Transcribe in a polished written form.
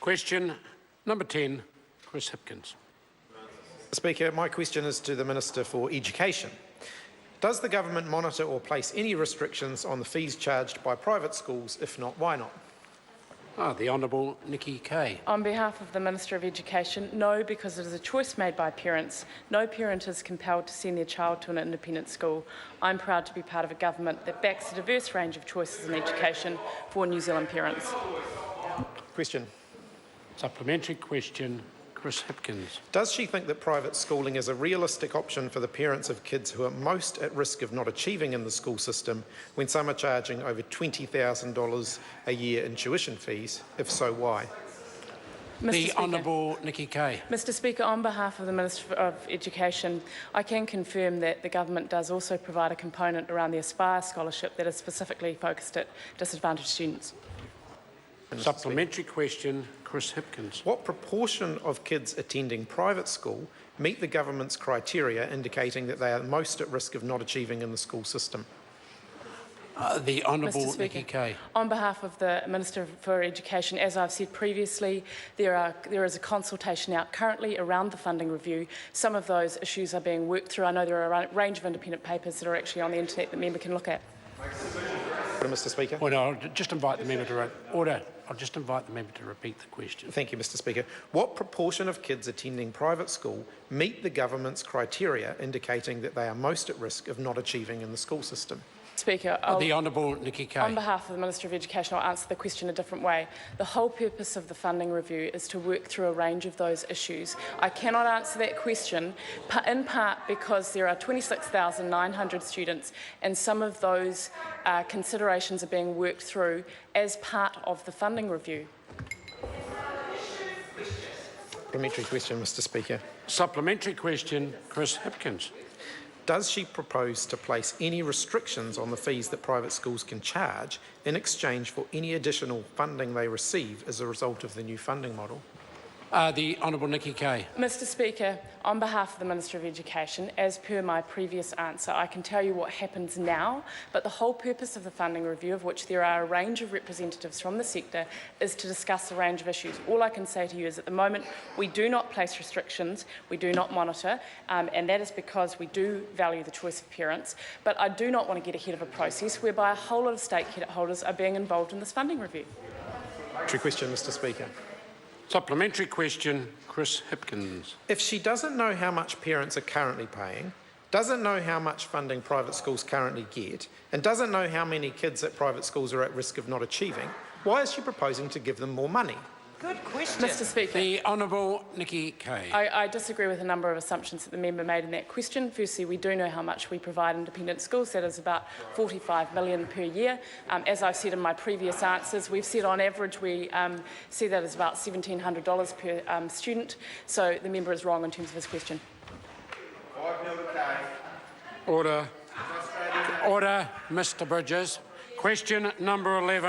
Question number 10, Chris Hipkins. Speaker, my question is to the Minister for Education. Does the government monitor or place any restrictions on the fees charged by private schools? If not, why not? The Honourable Nikki Kay. On behalf of the Minister of Education, no, because it is a choice made by parents. No parent is compelled to send their child to an independent school. I'm proud to be part of a government that backs a diverse range of choices in education for New Zealand parents. Question. Supplementary question, Chris Hipkins. Does she think that private schooling is a realistic option for the parents of kids who are most at risk of not achieving in the school system when some are charging over $20,000 a year in tuition fees? If so, why? The Honourable Nikki Kay. Mr Speaker, on behalf of the Minister of Education, I can confirm that the government does also provide a component around the Aspire scholarship that is specifically focused at disadvantaged students. Supplementary question, Chris Hipkins. What proportion of kids attending private school meet the government's criteria indicating that they are most at risk of not achieving in the school system? The Honourable Nikki Kay. On behalf of the Minister for Education, as I've said previously, there is a consultation out currently around the funding review. Some of those issues are being worked through. I know there are a range of independent papers that are actually on the internet that the member can look at. Mr Speaker. Well, no, I'll just invite the member to I'll just invite the member to repeat the question. Thank you, Mr Speaker. What proportion of kids attending private school meet the government's criteria indicating that they are most at risk of not achieving in the school system? Speaker, The Honourable Nikki Kay. On behalf of the Minister of Education, I'll answer the question a different way. The whole purpose of the funding review is to work through a range of those issues. I cannot answer that question, in part because there are 26,900 students and some of those considerations are being worked through as part of the funding review. Supplementary question, Mr Speaker. Supplementary question, Chris Hipkins. Does she propose to place any restrictions on the fees that private schools can charge in exchange for any additional funding they receive as a result of the new funding model? The Honourable Nikki Kay. Mr Speaker, on behalf of the Minister of Education, as per my previous answer, I can tell you what happens now, but the whole purpose of the funding review, of which there are a range of representatives from the sector, is to discuss a range of issues. All I can say to you is at the moment we do not place restrictions, we do not monitor, and that is because we do value the choice of parents, but I do not want to get ahead of a process whereby a whole lot of stakeholders are being involved in this funding review. True question, Mr Speaker. Supplementary question, Chris Hipkins. If she doesn't know how much parents are currently paying, doesn't know how much funding private schools currently get, and doesn't know how many kids at private schools are at risk of not achieving, why is she proposing to give them more money? Good question. Mr Speaker. The Honourable Nikki Kay. I disagree with a number of assumptions that the member made in that question. Firstly, we do know how much we provide independent schools. That is about $45 million per year. As I've said in my previous answers, we've said on average we see that as about $1,700 per student. So the member is wrong in terms of his question. Order. Order, Mr Bridges. Question number 11.